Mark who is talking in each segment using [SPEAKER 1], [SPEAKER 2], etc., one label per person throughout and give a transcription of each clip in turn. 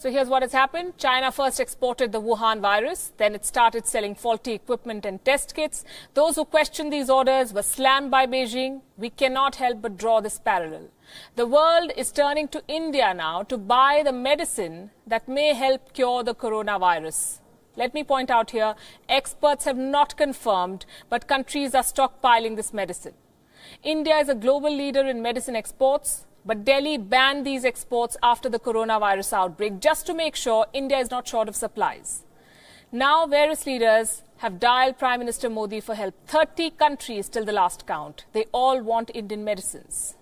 [SPEAKER 1] So here's what has happened. China first exported the Wuhan virus. Then it started selling faulty equipment and test kits. Those who questioned these orders were slammed by Beijing. We cannot help but draw this parallel. The world is turning to India now to buy the medicine that may help cure the coronavirus. Let me point out here, experts have not confirmed, but countries are stockpiling this medicine. India is a global leader in medicine exports. But Delhi banned these exports after the coronavirus outbreak just to make sure India is not short of supplies. Now, various leaders have dialed Prime Minister Modi for help. 30 countries till the last count. They all want Indian medicines.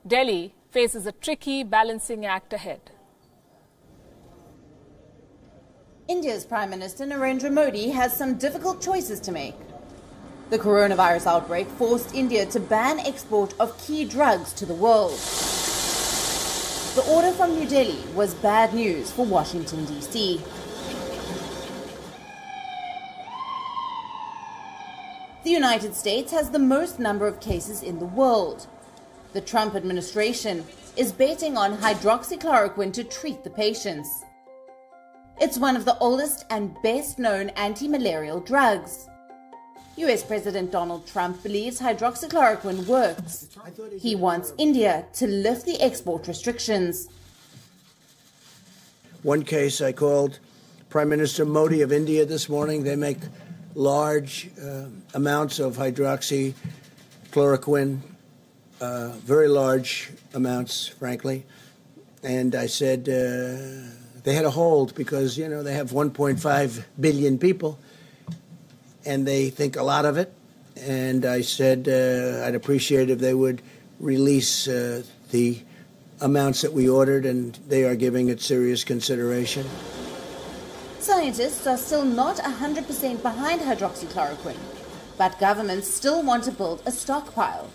[SPEAKER 1] Delhi faces a tricky balancing act ahead.
[SPEAKER 2] India's Prime Minister Narendra Modi has some difficult choices to make. The coronavirus outbreak forced India to ban export of key drugs to the world. The order from New Delhi was bad news for Washington, D.C. The United States has the most number of cases in the world. The Trump administration is betting on hydroxychloroquine to treat the patients. It's one of the oldest and best-known anti-malarial drugs. US President Donald Trump believes hydroxychloroquine works. He wants India to lift the export restrictions.
[SPEAKER 3] One case I called Prime Minister Modi of India this morning. They make large amounts of hydroxychloroquine, very large amounts, frankly. And I said they had a hold because, you know, they have 1.5 billion people. And they think a lot of it. And I said I'd appreciate if they would release the amounts that we ordered, and they are giving it serious consideration.
[SPEAKER 2] Scientists are still not 100% behind hydroxychloroquine, but governments still want to build a stockpile.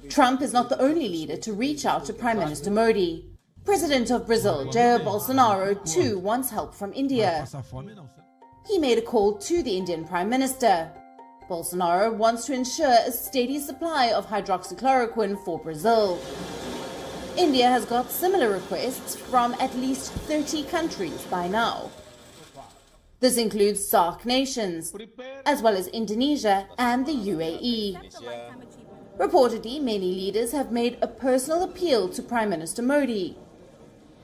[SPEAKER 2] Trump is not the only leader to reach out to Prime Minister Modi. President of Brazil, Jair Bolsonaro, too wants help from India. He made a call to the Indian Prime Minister. Bolsonaro wants to ensure a steady supply of hydroxychloroquine for Brazil. India has got similar requests from at least 30 countries by now. This includes SAARC nations, as well as Indonesia and the UAE. Reportedly, many leaders have made a personal appeal to Prime Minister Modi.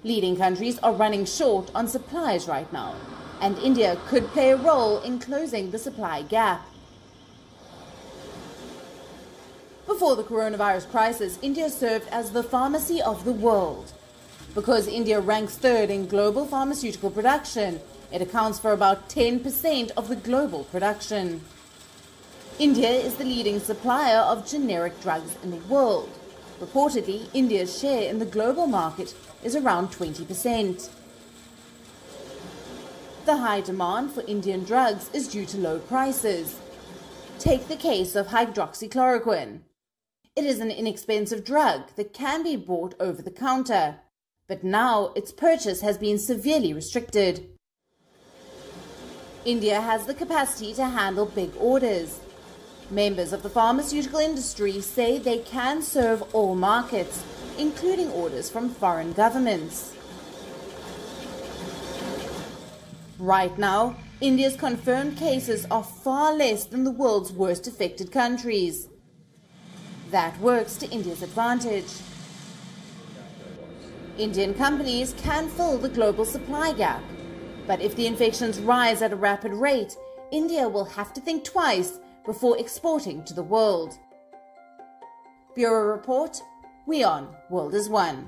[SPEAKER 2] Leading countries are running short on supplies right now, and India could play a role in closing the supply gap. Before the coronavirus crisis, India served as the pharmacy of the world. Because India ranks third in global pharmaceutical production, it accounts for about 10% of the global production. India is the leading supplier of generic drugs in the world. Reportedly, India's share in the global market is around 20%. The high demand for Indian drugs is due to low prices. Take the case of hydroxychloroquine. It is an inexpensive drug that can be bought over the counter, but now its purchase has been severely restricted. India has the capacity to handle big orders. Members of the pharmaceutical industry say they can serve all markets, including orders from foreign governments. Right now, India's confirmed cases are far less than the world's worst affected countries. That works to India's advantage. Indian companies can fill the global supply gap, but if the infections rise at a rapid rate, India will have to think twice before exporting to the world. Bureau Report, WION World is One.